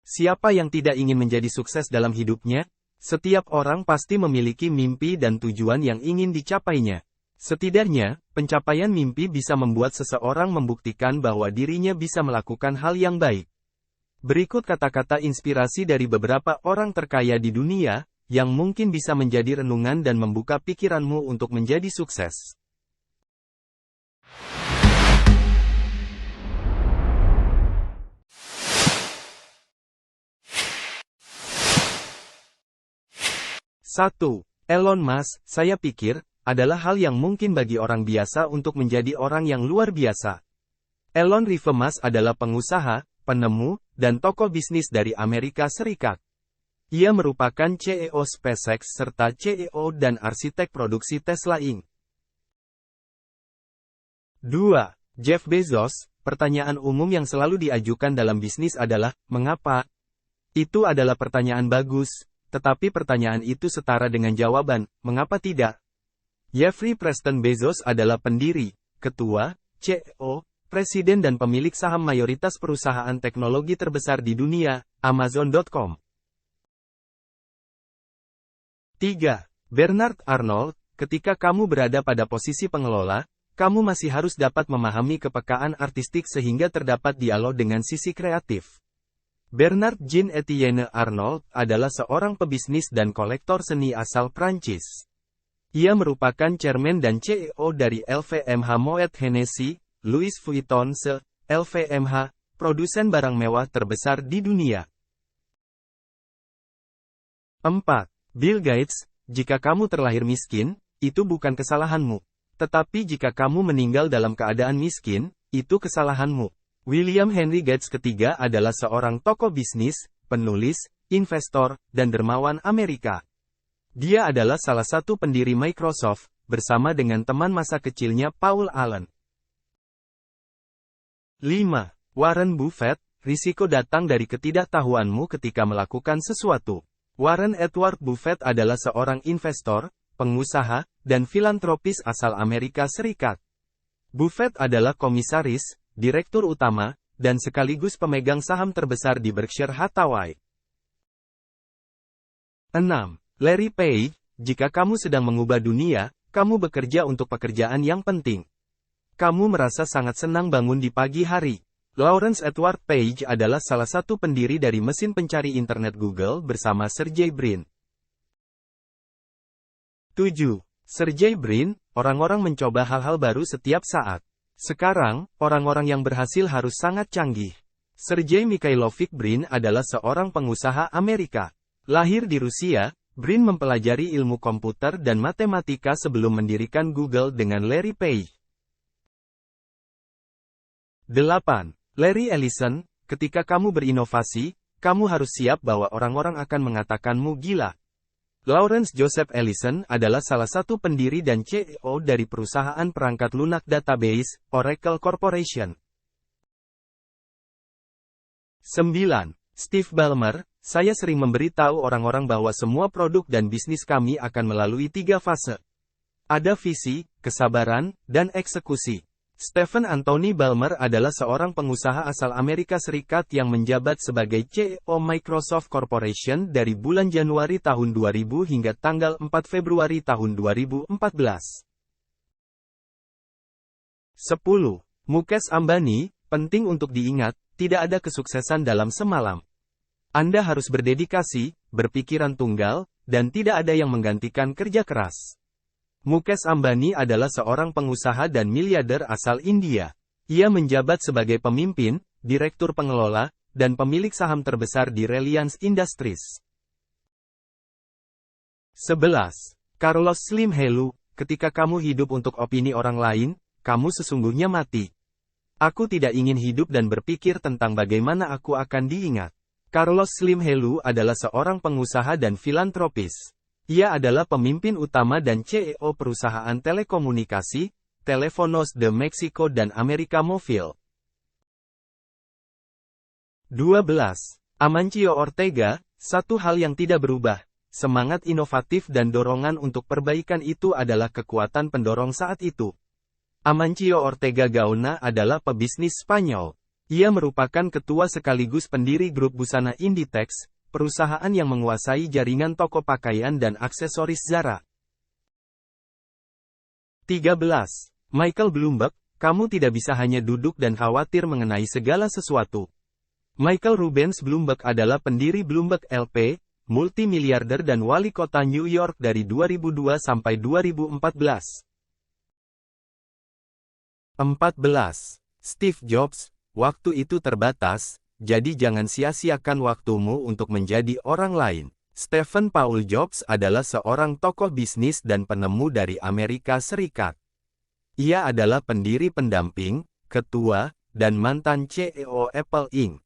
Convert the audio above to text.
Siapa yang tidak ingin menjadi sukses dalam hidupnya? Setiap orang pasti memiliki mimpi dan tujuan yang ingin dicapainya. Setidaknya, pencapaian mimpi bisa membuat seseorang membuktikan bahwa dirinya bisa melakukan hal yang baik. Berikut kata-kata inspirasi dari beberapa orang terkaya di dunia, yang mungkin bisa menjadi renungan dan membuka pikiranmu untuk menjadi sukses. Satu, Elon Musk, saya pikir, adalah hal yang mungkin bagi orang biasa untuk menjadi orang yang luar biasa. Elon Rive Musk adalah pengusaha, penemu, dan tokoh bisnis dari Amerika Serikat. Ia merupakan CEO SpaceX serta CEO dan arsitek produksi Tesla Inc. 2. Jeff Bezos, pertanyaan umum yang selalu diajukan dalam bisnis adalah, mengapa? Itu adalah pertanyaan bagus, tetapi pertanyaan itu setara dengan jawaban, mengapa tidak? Jeffrey Preston Bezos adalah pendiri, ketua, CEO, presiden dan pemilik saham mayoritas perusahaan teknologi terbesar di dunia, Amazon.com. 3. Bernard Arnault, ketika kamu berada pada posisi pengelola, kamu masih harus dapat memahami kepekaan artistik sehingga terdapat dialog dengan sisi kreatif. Bernard Jean-Etienne Arnault adalah seorang pebisnis dan kolektor seni asal Prancis. Ia merupakan chairman dan CEO dari LVMH Moet Hennessy, Louis Vuitton LVMH, produsen barang mewah terbesar di dunia. 4. Bill Gates, jika kamu terlahir miskin, itu bukan kesalahanmu. Tetapi jika kamu meninggal dalam keadaan miskin, itu kesalahanmu. William Henry Gates III adalah seorang tokoh bisnis, penulis, investor, dan dermawan Amerika. Dia adalah salah satu pendiri Microsoft, bersama dengan teman masa kecilnya Paul Allen. 5. Warren Buffett, risiko datang dari ketidaktahuanmu ketika melakukan sesuatu. Warren Edward Buffett adalah seorang investor, pengusaha, dan filantropis asal Amerika Serikat. Buffett adalah komisaris, direktur utama, dan sekaligus pemegang saham terbesar di Berkshire Hathaway. 6. Larry Page, jika kamu sedang mengubah dunia, kamu bekerja untuk pekerjaan yang penting. Kamu merasa sangat senang bangun di pagi hari. Lawrence Edward Page adalah salah satu pendiri dari mesin pencari internet Google bersama Sergey Brin. 7. Sergey Brin, orang-orang mencoba hal-hal baru setiap saat. Sekarang, orang-orang yang berhasil harus sangat canggih. Sergey Mikhailovich Brin adalah seorang pengusaha Amerika. Lahir di Rusia, Brin mempelajari ilmu komputer dan matematika sebelum mendirikan Google dengan Larry Page. 8. Larry Ellison, ketika kamu berinovasi, kamu harus siap bahwa orang-orang akan mengatakanmu gila. Lawrence Joseph Ellison adalah salah satu pendiri dan CEO dari perusahaan perangkat lunak database, Oracle Corporation. 9. Steve Ballmer, saya sering memberitahu orang-orang bahwa semua produk dan bisnis kami akan melalui 3 fase. Ada visi, kesabaran, dan eksekusi. Stephen Anthony Ballmer adalah seorang pengusaha asal Amerika Serikat yang menjabat sebagai CEO Microsoft Corporation dari bulan Januari tahun 2000 hingga tanggal 4 Februari tahun 2014. 10. Mukesh Ambani, penting untuk diingat, tidak ada kesuksesan dalam semalam. Anda harus berdedikasi, berpikiran tunggal, dan tidak ada yang menggantikan kerja keras. Mukesh Ambani adalah seorang pengusaha dan miliarder asal India. Ia menjabat sebagai pemimpin, direktur pengelola, dan pemilik saham terbesar di Reliance Industries. 11. Carlos Slim Helú, ketika kamu hidup untuk opini orang lain, kamu sesungguhnya mati. Aku tidak ingin hidup dan berpikir tentang bagaimana aku akan diingat. Carlos Slim Helú adalah seorang pengusaha dan filantropis. Ia adalah pemimpin utama dan CEO perusahaan telekomunikasi, Telefonos de Mexico dan América Móvil. 12. Amancio Ortega, satu hal yang tidak berubah, semangat inovatif dan dorongan untuk perbaikan itu adalah kekuatan pendorong saat itu. Amancio Ortega Gaona adalah pebisnis Spanyol. Ia merupakan ketua sekaligus pendiri grup busana Inditex, perusahaan yang menguasai jaringan toko pakaian dan aksesoris Zara. 13. Michael Bloomberg, kamu tidak bisa hanya duduk dan khawatir mengenai segala sesuatu. Michael Rubens Bloomberg adalah pendiri Bloomberg LP, multimiliarder dan wali kota New York dari 2002 sampai 2014. 14. Steve Jobs, waktu itu terbatas, jadi jangan sia-siakan waktumu untuk menjadi orang lain. Stephen Paul Jobs adalah seorang tokoh bisnis dan penemu dari Amerika Serikat. Ia adalah pendiri pendamping, ketua, dan mantan CEO Apple Inc.